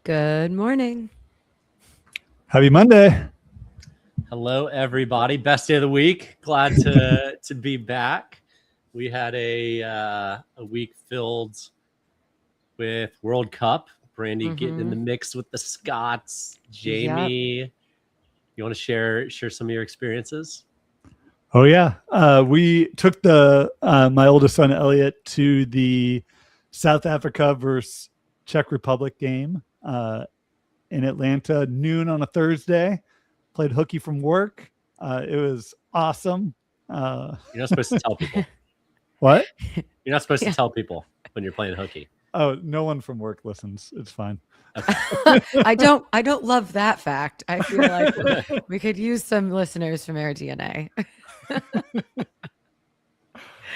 Good morning. Happy Monday. Hello, everybody. Best day of the week. Glad to be back. We had a week filled with World Cup. Brandy getting in the mix with the Scots. Jamie, you want to share some of your experiences? Oh yeah, we took my oldest son Elliot to the South Africa versus Czech Republic game in Atlanta, noon on a Thursday. Played hooky from work. It was awesome. You're not supposed to tell people. What? You're not supposed to tell people when you're playing hooky. Oh, no one from work listens. It's fine. Okay. I don't love that fact. I feel like we could use some listeners from Air DNA.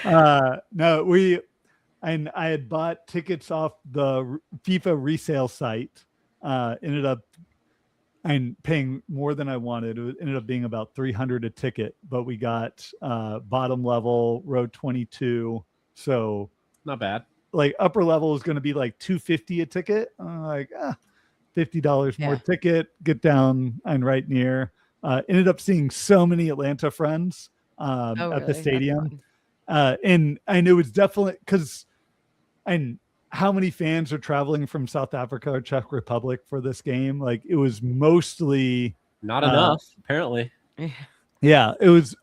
No, I had bought tickets off the FIFA resale site. Ended up paying more than I wanted. It ended up being about $300 a ticket, but we got bottom level, row 22. So not bad. Like upper level is going to be like $250 a ticket. Like $50 more ticket. Get down and right near. Ended up seeing so many Atlanta friends at the stadium. And it was definitely because how many fans are traveling from South Africa or Czech Republic for this game? Like it was mostly not enough, apparently. Yeah, it was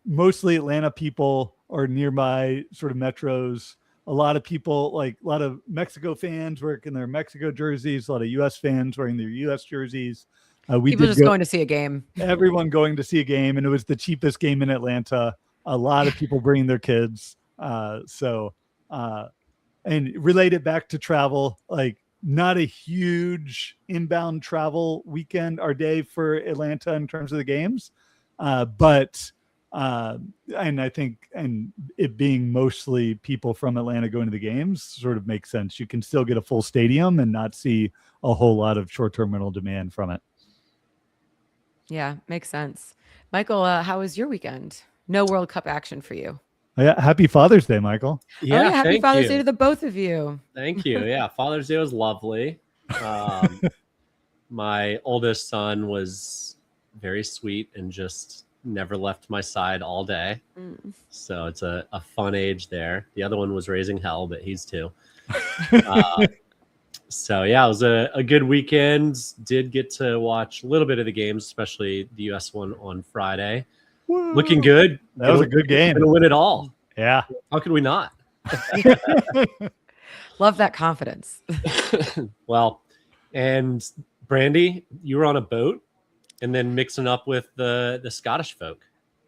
mostly Atlanta people or nearby sort of metros. A lot of people, like a lot of Mexico fans wearing their Mexico jerseys, a lot of US fans wearing their US jerseys. People just going to see a game. Everyone going to see a game, and it was the cheapest game in Atlanta. A lot of people bringing their kids. And relate it back to travel, like not a huge inbound travel weekend or day for Atlanta in terms of the games. But I think it being mostly people from Atlanta going to the games sort of makes sense. You can still get a full stadium and not see a whole lot of short-term rental demand from it. Yeah, makes sense. Michael, how was your weekend? No World Cup action for you. Yeah, happy Father's Day, Michael. Yeah, happy Father's Day to the both of you. Thank you. Yeah, Father's Day was lovely. My oldest son was very sweet and just never left my side all day. So it's a fun age there. The other one was raising hell, but he's 2. So yeah, it was a good weekend. Did get to watch a little bit of the games, especially the US one on Friday. Woo. Looking good. That was a good game. Gonna win it all. Yeah. How could we not? Love that confidence. Well, and Brandy, you were on a boat and then mixing up with the Scottish folk.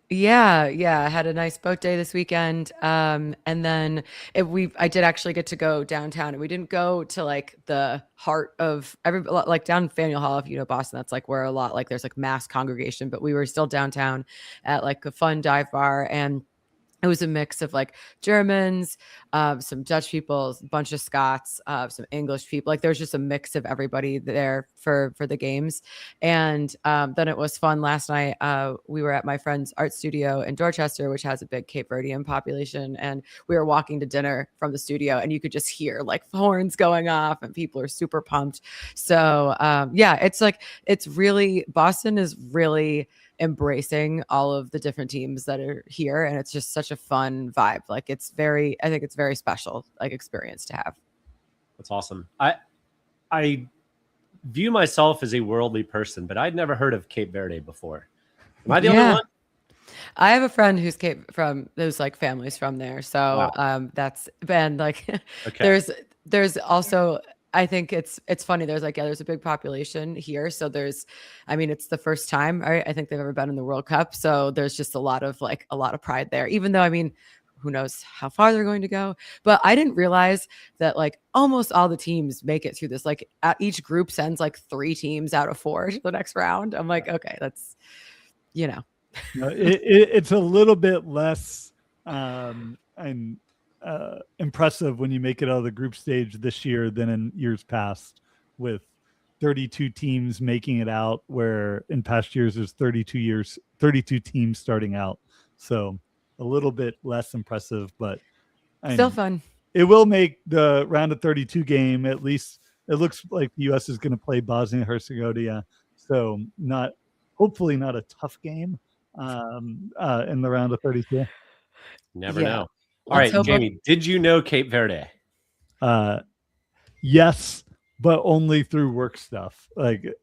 Yeah. I had a nice boat day this weekend. And then I did actually get to go downtown, and we didn't go to like the heart of like down Faneuil Hall. If you know Boston, that's like where a lot, like there's like mass congregation, but we were still downtown at like a fun dive bar, and it was a mix of like Germans, some Dutch people, a bunch of Scots, some English people. Like there's just a mix of everybody there for the games. And then it was fun. Last night, we were at my friend's art studio in Dorchester, which has a big Cape Verdean population. And we were walking to dinner from the studio, and you could just hear like horns going off, and people are super pumped. So it's really, Boston is really embracing all of the different teams that are here, and it's just such a fun vibe. Like I think it's very special like experience to have. That's awesome. I view myself as a worldly person, but I'd never heard of Cape Verde before. Am I the only one? I have a friend who's there's like families from there, so wow. That's been like okay. There's also, I think it's funny. There's there's a big population here. So it's the first time I think they've ever been in the World Cup. So there's just a lot of pride there, even though, who knows how far they're going to go. But I didn't realize that like almost all the teams make it through this. Like each group sends like 3 teams out of 4 to the next round. I'm like, okay, that's, it's a little bit less impressive when you make it out of the group stage this year than in years past, with 32 teams making it out, where in past years there's 32 teams starting out. So a little bit less impressive, but still fun. It will make the round of 32 game at least it looks like the U.S. is going to play Bosnia Herzegovina, so hopefully not a tough game in the round of 32. Never know. All right, Jamie, did you know Cape Verde? Yes, but only through work stuff. Going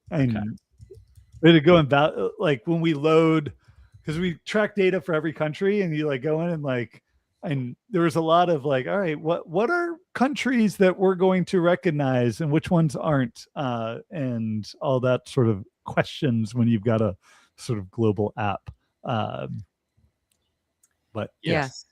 about when we load, because we track data for every country, and you go in and there was a lot of all right, what are countries that we're going to recognize and which ones aren't, and all that sort of questions when you've got a sort of global app. But yes,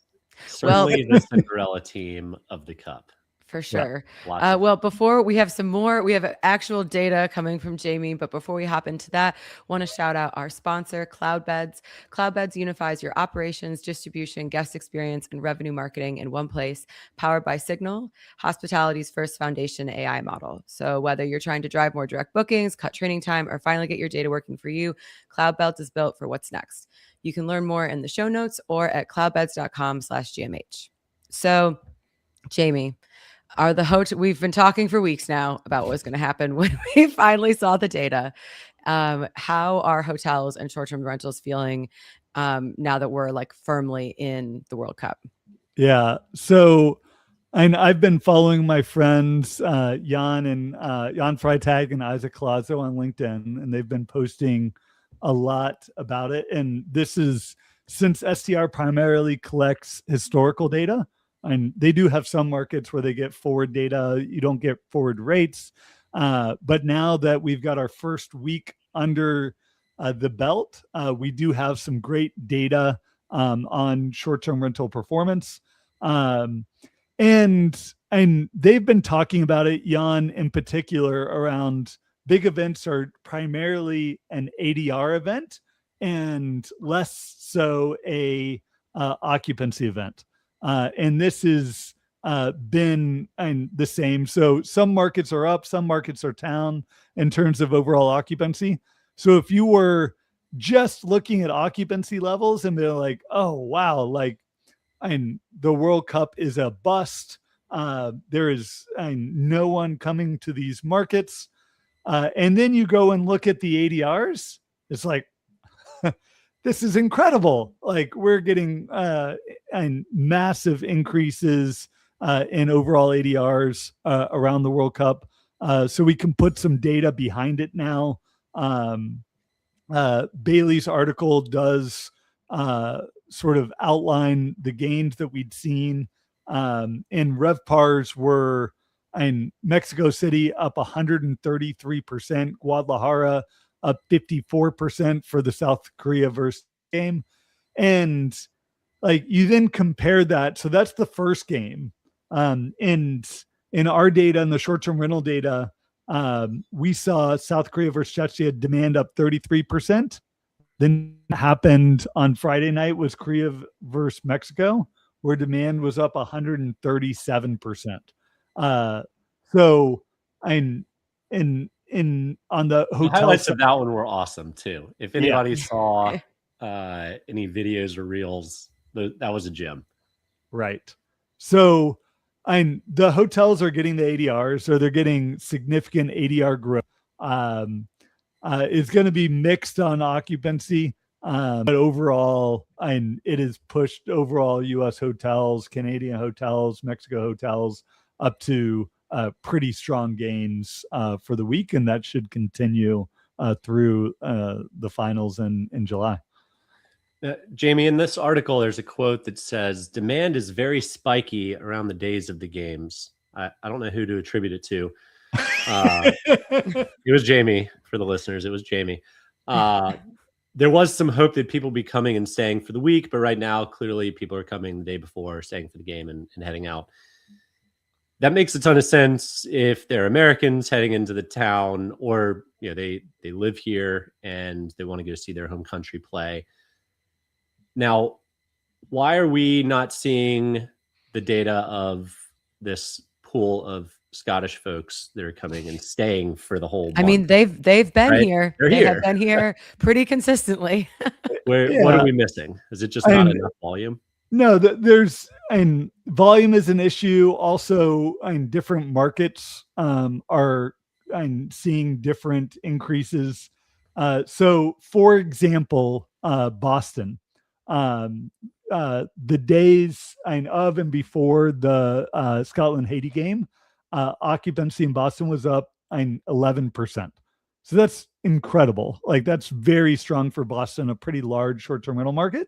certainly the Cinderella team of the Cup. For sure. Well, before we have we have actual data coming from Jamie, but before we hop into that, want to shout out our sponsor, Cloudbeds. Cloudbeds unifies your operations, distribution, guest experience, and revenue marketing in one place, powered by Signal, hospitality's first foundation AI model. So whether you're trying to drive more direct bookings, cut training time, or finally get your data working for you, Cloudbeds is built for what's next. You can learn more in the show notes or at cloudbeds.com/GMH. So, Jamie, we've been talking for weeks now about what was going to happen when we finally saw the data. How are hotels and short-term rentals feeling now that we're firmly in the World Cup? Yeah. So I've been following my friends, Jan Freitag and Isaac Colazo on LinkedIn, and they've been posting a lot about it. And this is since STR primarily collects historical data. And they do have some markets where they get forward data. You don't get forward rates. But now that we've got our first week under the belt, we do have some great data on short-term rental performance. And they've been talking about it, Jan in particular, around big events are primarily an ADR event and less so a occupancy event. And this has been the same. So some markets are up, some markets are down in terms of overall occupancy. So if you were just looking at occupancy levels and they're like, oh, wow, the World Cup is a bust. There is no one coming to these markets. And then you go and look at the ADRs. It's like, this is incredible. We're getting massive increases in overall ADRs around the World Cup. So we can put some data behind it now. Bailey's article does sort of outline the gains that we'd seen. And RevPARs were in Mexico City up 133%, Guadalajara up 54% for the South Korea versus game. And you then compare that. So that's the first game. And in our data and the short-term rental data, we saw South Korea versus Czechia demand up 33%. Then happened on Friday night was Korea versus Mexico, where demand was up 137%. So on the hotel, the highlights of that one were awesome too. If anybody saw any videos or reels, that was a gem. Right. So the hotels are getting the ADRs, so they're getting significant ADR growth. It's going to be mixed on occupancy, but overall, it has pushed overall U.S. hotels, Canadian hotels, Mexico hotels up to pretty strong gains for the week, and that should continue through the finals in July. Jamie, in this article, there's a quote that says, demand is very spiky around the days of the games. I don't know who to attribute it to. It was Jamie, for the listeners. It was Jamie. There was some hope that people would be coming and staying for the week, but right now, clearly, people are coming the day before, staying for the game and heading out. That makes a ton of sense if they're Americans heading into the town, or they live here and they want to go see their home country play. Now, why are we not seeing the data of this pool of Scottish folks that are coming and staying for the whole month? I mean, they've been right? here. They have been here pretty consistently. What are we missing? Is it just not enough volume? No, there's and volume is an issue. Also, different markets are seeing different increases. So, for example, Boston, um, the days of and before the Scotland Haiti game, occupancy in Boston was up 11%. So that's incredible. Like that's very strong for Boston, a pretty large short-term rental market.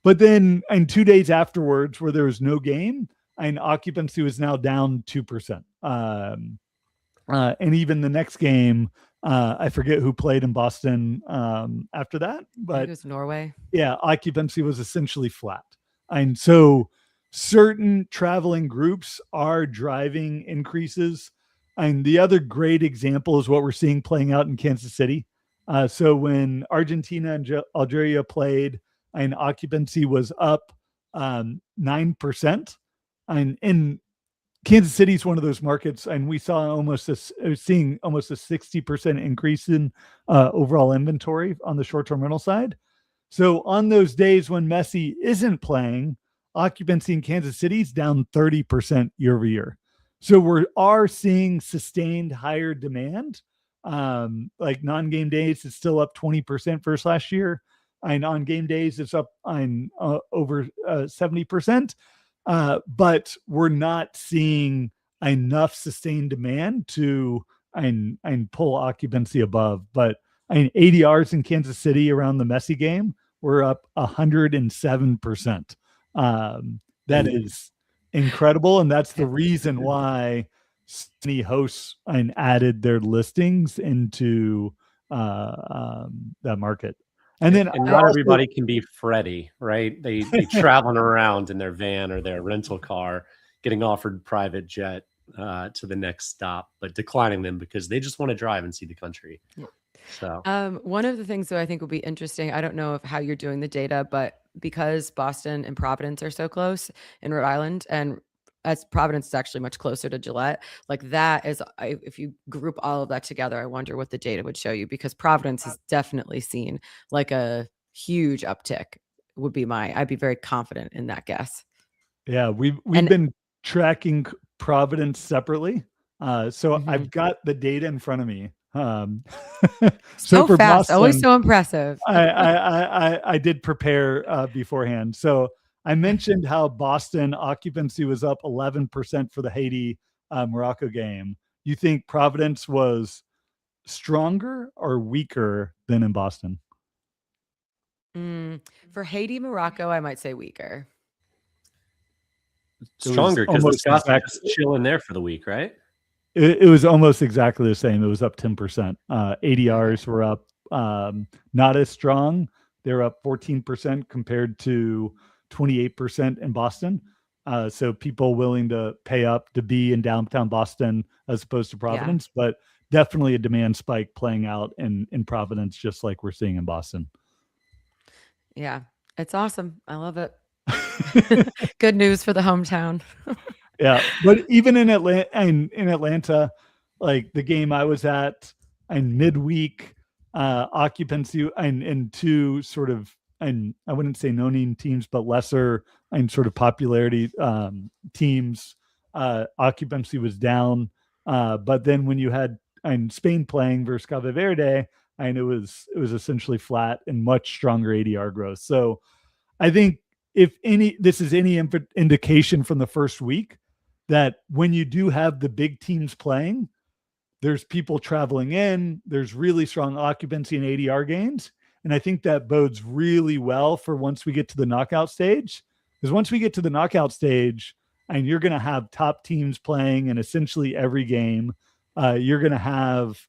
But then, and 2 days afterwards, where there was no game, and occupancy was now down 2%. And even the next game, I forget who played in Boston after that, but it was Norway. Yeah, occupancy was essentially flat. And so certain traveling groups are driving increases. And the other great example is what we're seeing playing out in Kansas City. So when Argentina and Algeria played, and occupancy was up 9%. And in Kansas City is one of those markets, and we saw seeing almost a 60% increase in overall inventory on the short-term rental side. So on those days when Messi isn't playing, occupancy in Kansas City is down 30% year over year. So we are seeing sustained higher demand. Like non-game days, it's still up 20% versus last year. And on game days, it's up on over 70%. But we're not seeing enough sustained demand to and pull occupancy above. But ADRs in Kansas City around the Messi game were up 107%. That is incredible, and that's the reason why many hosts added their listings into that market. And then not everybody can be Freddie, right? They traveling around in their van or their rental car, getting offered private jet to the next stop, but declining them because they just want to drive and see the country. Yeah. So one of the things that I think will be interesting, I don't know how you're doing the data, but because Boston and Providence are so close in Rhode Island, and as Providence is actually much closer to Gillette, like that is, if you group all of that together, I wonder what the data would show you, because Providence has definitely seen like a huge uptick. I'd be very confident in that guess. Yeah, we've been tracking Providence separately. So I've got the data in front of me. So for fast, Boston, always so impressive. I did prepare beforehand. So I mentioned how Boston occupancy was up 11% for the Haiti Morocco game. You think Providence was stronger or weaker than in Boston? For Haiti Morocco, I might say weaker. Stronger because the Scots are just chilling there for the week, right? It was almost exactly the same. It was up 10%. ADRs were up not as strong. They're up 14% compared to 28% in Boston. So people willing to pay up to be in downtown Boston as opposed to Providence, but definitely a demand spike playing out in Providence, just like we're seeing in Boston. Yeah, it's awesome. I love it. Good news for the hometown. Yeah, but even in Atlanta, like the game I was at, and midweek occupancy and two sort of, and I wouldn't say no-name teams, but lesser and sort of popularity teams, occupancy was down. But then when you had Spain playing versus Cabo Verde, and it was essentially flat and much stronger ADR growth. So I think this is any indication from the first week, that when you do have the big teams playing, there's people traveling in, there's really strong occupancy and ADR gains. And I think that bodes really well for once we get to the knockout stage. Because once we get to the knockout stage, and you're going to have top teams playing in essentially every game, you're going to have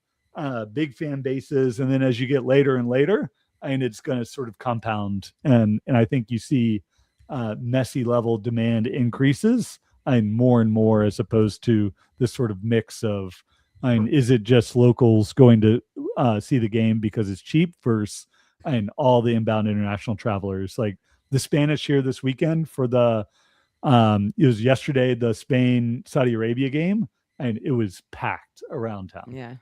big fan bases. And then as you get later and later, and it's going to sort of compound. And I think you see Messi level demand increases and more, as opposed to this sort of mix of, is it just locals going to see the game because it's cheap versus all the inbound international travelers. Like the Spanish here this weekend for the it was yesterday, the Spain Saudi Arabia game, and it was packed around town. Yeah,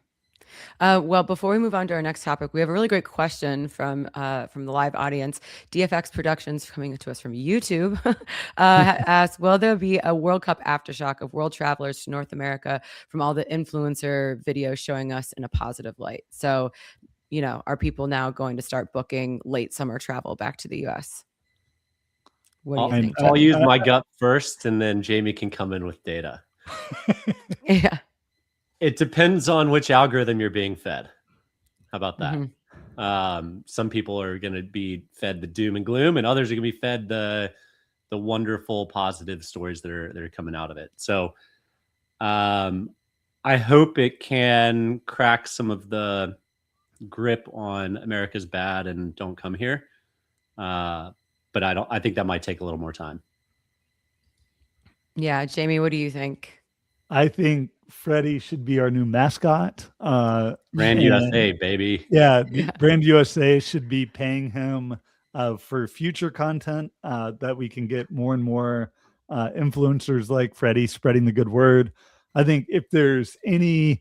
Well, before we move on to our next topic, we have a really great question from the live audience. DFX Productions, coming to us from YouTube, asked, will there be a World Cup aftershock of world travelers to North America from all the influencer videos showing us in a positive light? So, are people now going to start booking late summer travel back to the US? What do you think? I'll use my gut first, and then Jamie can come in with data. Yeah. It depends on which algorithm you're being fed. How about that? Mm-hmm. Some people are going to be fed the doom and gloom, and others are going to be fed the wonderful positive stories that are coming out of it. So I hope it can crack some of the grip on America's bad and don't come here. But I think that might take a little more time. Yeah. Jamie, what do you think? I think Freddie should be our new mascot. Brand USA, baby. Yeah, Brand USA should be paying him for future content that we can get more and more influencers like Freddie spreading the good word. I think if there's any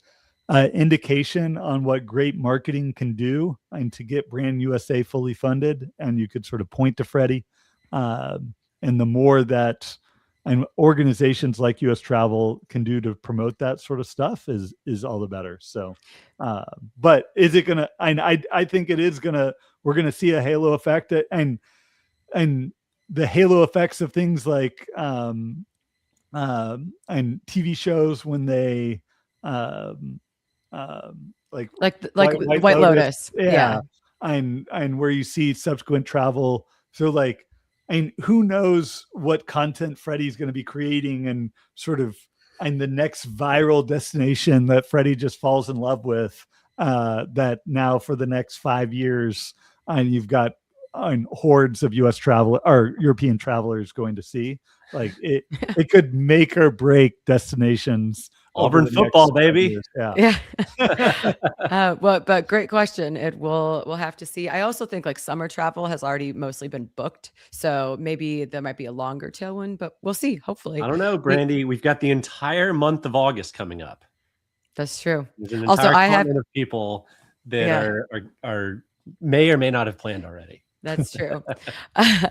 indication on what great marketing can do and to get Brand USA fully funded, and you could sort of point to Freddie, and the more that and organizations like US Travel can do to promote that sort of stuff is all the better. So, but is it gonna? I think it is gonna. We're gonna see a halo effect, and the halo effects of things like and TV shows when they like White Lotus. Yeah. And where you see subsequent travel. So like, and who knows what content Freddie's going to be creating and sort of, and the next viral destination that Freddie just falls in love with, that now for the next 5 years, and you've got hordes of US travel or European travelers going to see. Like it could make or break destinations. Auburn football, baby. Yeah. But great question. We'll have to see. I also think like summer travel has already mostly been booked, so maybe there might be a longer tailwind, but we'll see. Hopefully. I don't know, Brandy. We've got the entire month of August coming up. That's true. There's an entire continent of people that are may or may not have planned already. That's true.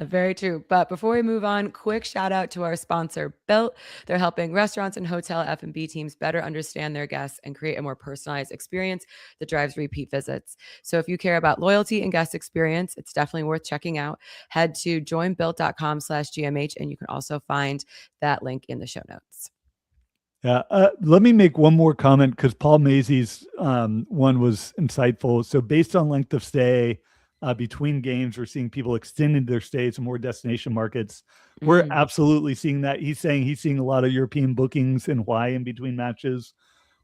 Very true. But before we move on, quick shout out to our sponsor, Bilt. They're helping restaurants and hotel F&B teams better understand their guests and create a more personalized experience that drives repeat visits. So if you care about loyalty and guest experience, it's definitely worth checking out. Head to joinbilt.com/GMH, and you can also find that link in the show notes. Yeah. Let me make one more comment because Paul Mazy's one was insightful. So based on length of stay, between games, we're seeing people extending their stays to more destination markets. We're absolutely seeing that. He's saying he's seeing a lot of European bookings in Hawaii in between matches.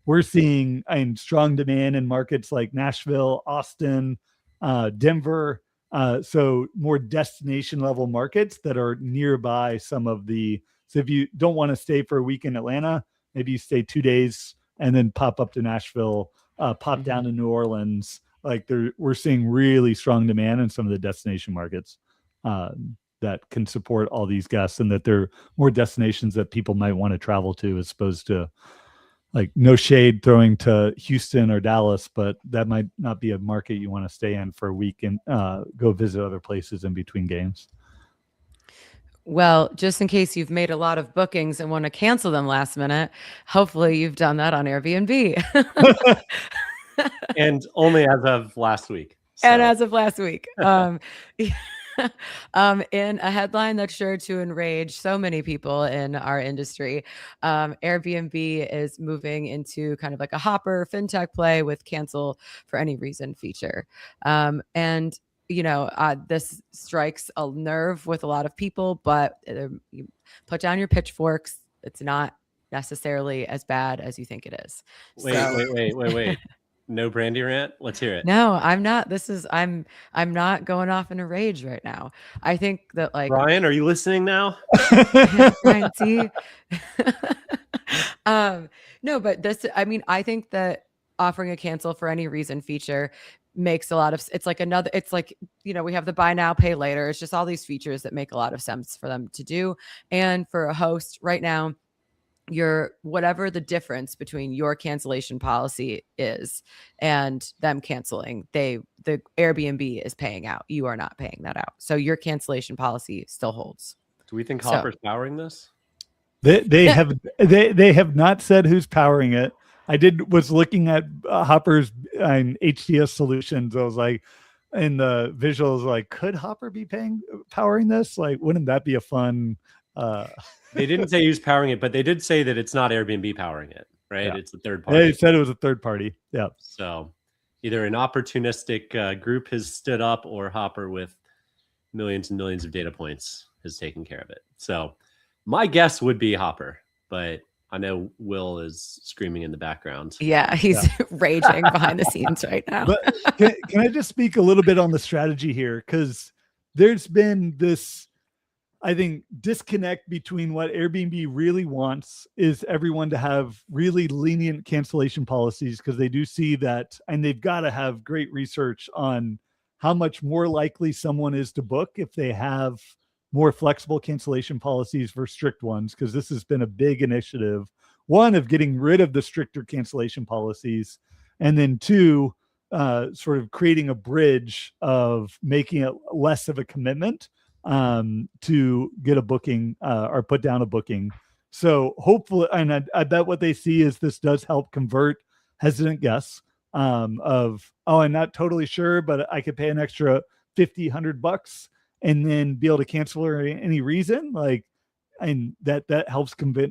We're seeing strong demand in markets like Nashville, Austin, Denver. So more destination level markets that are nearby some of the. So if you don't want to stay for a week in Atlanta, maybe you stay 2 days and then pop up to Nashville, pop down to New Orleans. Like we're seeing really strong demand in some of the destination markets that can support all these guests, and that there are more destinations that people might want to travel to as opposed to like no shade throwing to Houston or Dallas, but that might not be a market you want to stay in for a week and go visit other places in between games. Well, just in case you've made a lot of bookings and want to cancel them last minute, hopefully you've done that on Airbnb. And only as of last week. So. And as of last week. In a headline that's sure to enrage so many people in our industry, Airbnb is moving into kind of like a hopper fintech play with cancel for any reason feature. And this strikes a nerve with a lot of people, but you put down your pitchforks. It's not necessarily as bad as you think it is. Wait. No Brandy rant? Let's hear it. No, I'm not. I'm not going off in a rage right now. I think that like Ryan, are you listening now? Ryan, see? No, but I think that offering a cancel for any reason feature makes a lot of, it's like we have the buy now, pay later. It's just all these features that make a lot of sense for them to do. And for a host right now, whatever the difference between your cancellation policy is and them canceling, the Airbnb is paying out. You are not paying that out. So your cancellation policy still holds. Do we think Hopper's powering this? They have not said who's powering it. I was looking at Hopper's HTS solutions. I was like, in the visuals, like, could Hopper be powering this? Like, wouldn't that be a fun? They didn't say who's powering it, but they did say that it's not Airbnb powering it, right? Yeah. It's a third party. They said it was a third party. Yeah. So either an opportunistic group has stood up, or Hopper with millions and millions of data points has taken care of it. So my guess would be Hopper, but I know Will is screaming in the background. Yeah, he's raging behind the scenes right now. But can I just speak a little bit on the strategy here? Because there's been this, I think, disconnect between what Airbnb really wants is everyone to have really lenient cancellation policies, because they do see that, and they've got to have great research on how much more likely someone is to book if they have more flexible cancellation policies versus strict ones, because this has been a big initiative, one, of getting rid of the stricter cancellation policies, and then two, sort of creating a bridge of making it less of a commitment to get a booking or put down a booking. So hopefully, and I bet what they see is this does help convert hesitant guests of, oh, I'm not totally sure, but I could pay an extra $50-$100 and then be able to cancel for any reason, like, and that helps convert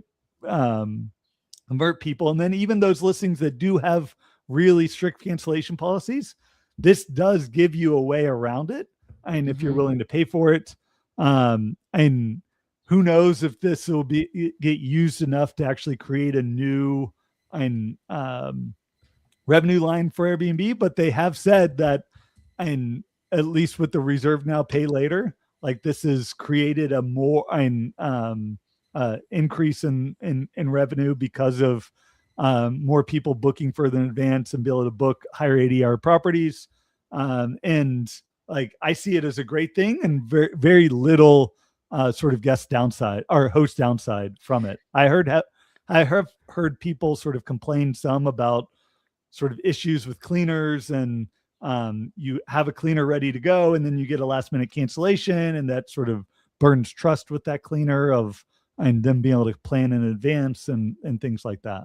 people. And then even those listings that do have really strict cancellation policies, this does give you a way around it, and if you're willing to pay for it. And who knows if this will get used enough to actually create a new revenue line for Airbnb. But they have said that, and at least with the reserve now, pay later, like, this has created a more increase in revenue because of more people booking further in advance and be able to book higher ADR properties. And like, I see it as a great thing, and very, very little sort of guest downside or host downside from it. I have heard people sort of complain some about sort of issues with cleaners, and you have a cleaner ready to go, and then you get a last minute cancellation, and that sort of burns trust with that cleaner and them being able to plan in advance and things like that.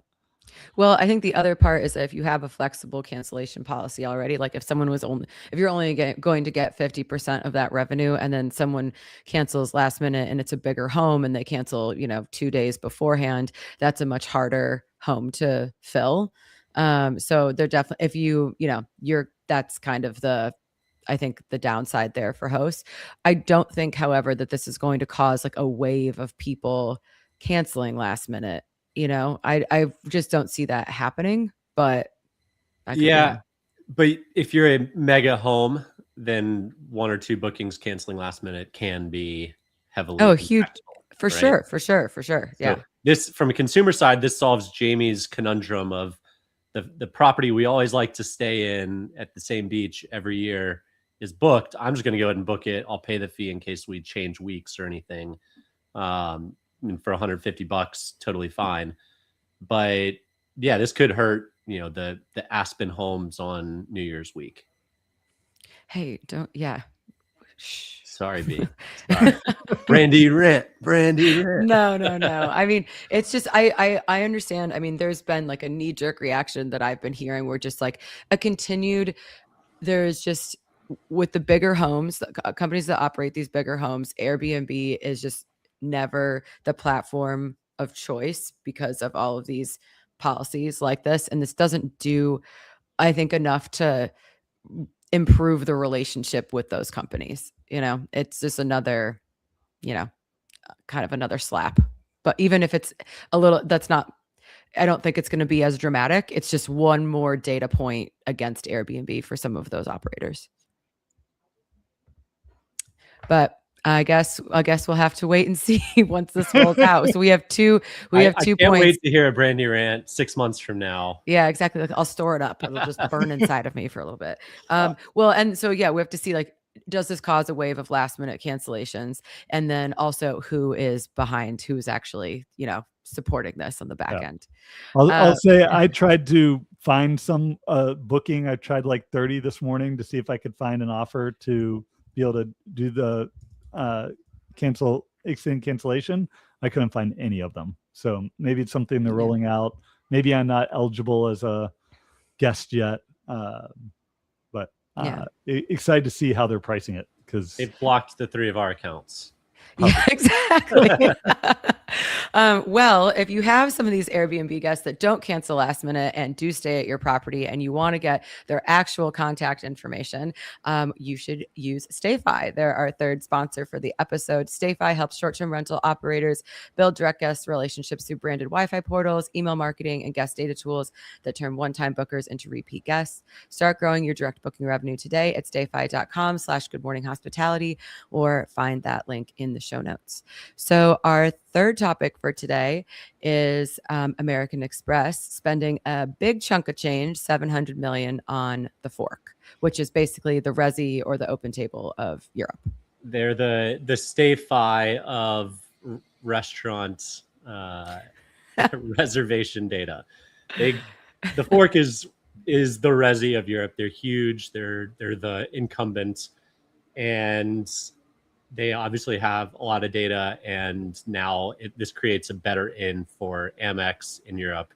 Well, I think the other part is that if you have a flexible cancellation policy already, like if you're only going to get 50% of that revenue, and then someone cancels last minute and it's a bigger home and they cancel, 2 days beforehand, that's a much harder home to fill. So they're definitely, that's kind of I think the downside there for hosts. I don't think, however, that this is going to cause like a wave of people canceling last minute. I just don't see that happening, but but if you're a mega home, then 1 or 2 bookings canceling last minute can be heavily huge, for right? sure. Yeah. So this, from a consumer side, this solves Jamie's conundrum of the property we always like to stay in at the same beach every year is booked. I'm just going to go ahead and book it. I'll pay the fee in case we change weeks or anything. And for $150, totally fine. But yeah, this could hurt, the Aspen homes on New Year's week. Hey, Shh. Sorry, B. Sorry. Brandy rent. No. I mean, it's just, I understand. I mean, there's been like a knee-jerk reaction that I've been hearing where just like there's just, with the bigger homes, the companies that operate these bigger homes, Airbnb is just never the platform of choice because of all of these policies like this. And this doesn't do, I think, enough to improve the relationship with those companies. It's just another, kind of another slap. But even if it's a little, I don't think it's going to be as dramatic. It's just one more data point against Airbnb for some of those operators. But I guess we'll have to wait and see once this rolls out. So we have two points. I can't wait to hear a brand new rant 6 months from now. Yeah, exactly. Like, I'll store it up. It'll just burn inside of me for a little bit. Well, and so yeah, we have to see, like, does this cause a wave of last minute cancellations? And then also who's actually, supporting this on the back end. I'll say I tried to find some booking. I tried like 30 this morning to see if I could find an offer to be able to do the extended cancellation. I couldn't find any of them. So maybe it's something they're rolling out. Maybe I'm not eligible as a guest yet. But excited to see how they're pricing it, because it blocked the 3 of our accounts. Yeah, exactly. Well, if you have some of these Airbnb guests that don't cancel last minute and do stay at your property, and you want to get their actual contact information, you should use StayFi. They're our third sponsor for the episode. StayFi helps short-term rental operators build direct guest relationships through branded Wi-Fi portals, email marketing, and guest data tools that turn one-time bookers into repeat guests. Start growing your direct booking revenue today at stayfi.com/goodmorninghospitality, or find that link in the show notes. So our third topic for today is American Express spending a big chunk of change, $700 million, on TheFork, which is basically the Resi or the Open Table of Europe. They're the StayFi of restaurant reservation data. TheFork is the Resi of Europe. They're huge. They're the incumbent, and they obviously have a lot of data, and now this creates a better in for Amex in Europe,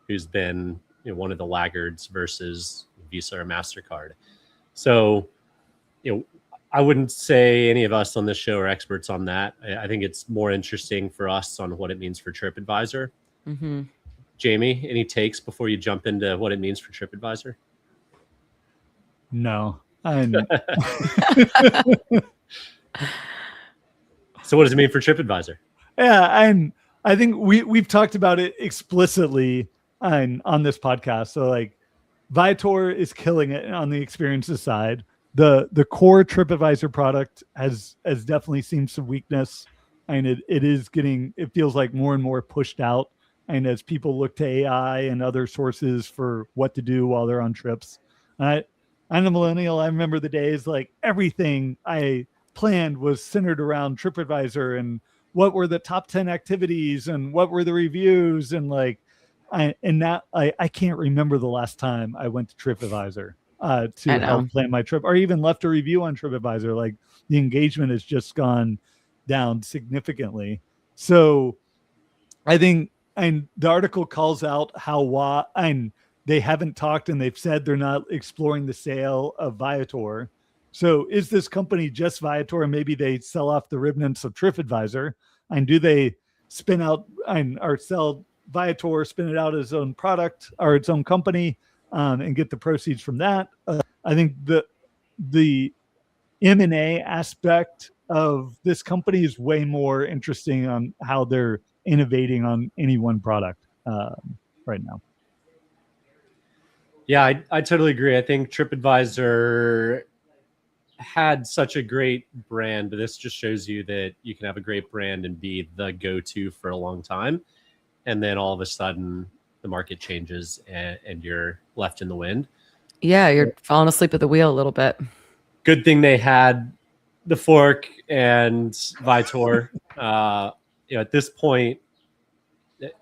who's been one of the laggards versus Visa or MasterCard. So, I wouldn't say any of us on this show are experts on that. I think it's more interesting for us on what it means for TripAdvisor. Mm-hmm. Jamie, any takes before you jump into what it means for TripAdvisor? No. So what does it mean for TripAdvisor? Yeah, I think we've talked about it explicitly on this podcast. So like Viator is killing it on the experiences side. The core TripAdvisor product has definitely seen some weakness, and it feels like more and more pushed out. And as people look to AI and other sources for what to do while they're on trips, I'm a millennial. I remember the days like everything I planned was centered around TripAdvisor and what were the top 10 activities and what were the reviews, and I can't remember the last time I went to TripAdvisor to help plan my trip, or even left a review on TripAdvisor. Like the engagement has just gone down significantly. So I think, and the article calls out how they haven't talked, and they've said they're not exploring the sale of Viator. So is this company just Viator, and maybe they sell off the remnants of TripAdvisor? And do they spin out or sell Viator, spin it out as its own product or its own company, and get the proceeds from that? I think the M&A aspect of this company is way more interesting on how they're innovating on any one product right now. Yeah, I totally agree. I think TripAdvisor had such a great brand, but this just shows you that you can have a great brand and be the go-to for a long time, and then all of a sudden the market changes and you're left in the wind. Yeah, you're falling asleep at the wheel a little bit. Good thing they had TheFork and Viator. At this point,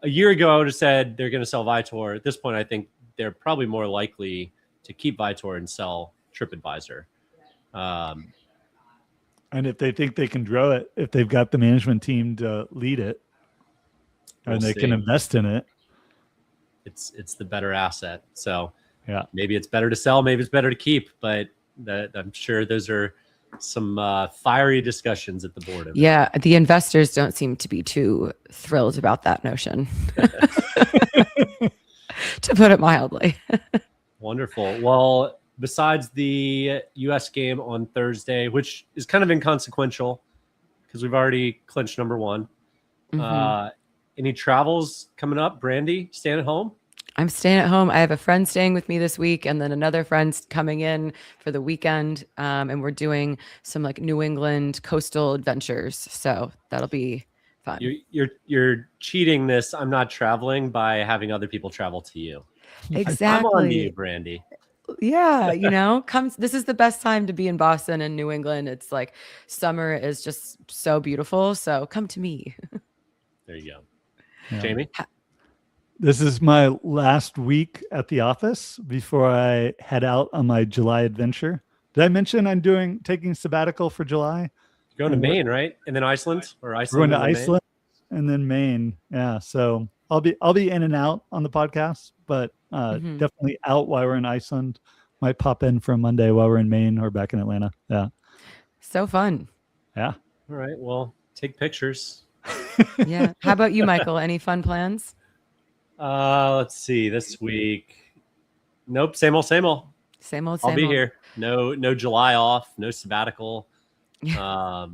a year ago I would have said they're going to sell Viator. At this point, I think they're probably more likely to keep Viator and sell TripAdvisor. And if they think they can grow it, if they've got the management team to lead it, and they can invest in it, it's the better asset. So yeah, maybe it's better to sell, maybe it's better to keep, but I'm sure those are some fiery discussions at the board. Yeah, the investors don't seem to be too thrilled about that notion, to put it mildly. Wonderful. Well, besides the U.S. game on Thursday, which is kind of inconsequential because we've already clinched number one, any travels coming up? Brandy, staying at home? I'm staying at home. I have a friend staying with me this week, and then another friend's coming in for the weekend. And we're doing some like New England coastal adventures. So that'll be fun. You're cheating this I'm not traveling by having other people travel to you. Exactly. I'm on to you, Brandy. Yeah, this is the best time to be in Boston and New England. It's like summer is just so beautiful. So come to me. There you go. Yeah. Jamie? This is my last week at the office before I head out on my July adventure. Did I mention I'm taking sabbatical for July? You're going to Maine, right? And then Iceland, or We're Iceland going to and then Iceland and then Maine. Yeah. So I'll be in and out on the podcast, but definitely out while we're in Iceland. Might pop in for a Monday while we're in Maine or back in Atlanta. Yeah. So fun. Yeah. All right. Well, take pictures. Yeah. How about you, Michael? Any fun plans? Let's see. This week, nope. Same old, same old. Same old. I'll be here. No July off. No sabbatical. Yeah.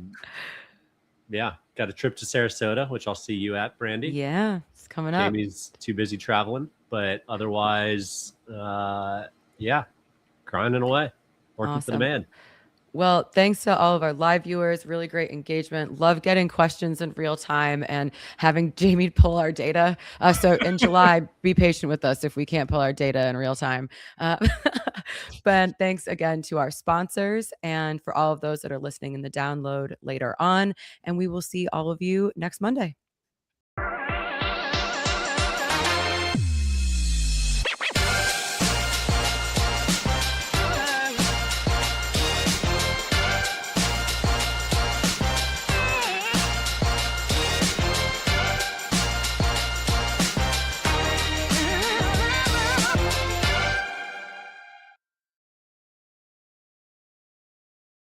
Got a trip to Sarasota, which I'll see you at, Brandy. Yeah, it's coming up. Jamie's too busy traveling, but otherwise, grinding away, working for the man. Well, thanks to all of our live viewers. Really great engagement. Love getting questions in real time and having Jamie pull our data. So in July, be patient with us if we can't pull our data in real time. But thanks again to our sponsors and for all of those that are listening in the download later on. And we will see all of you next Monday.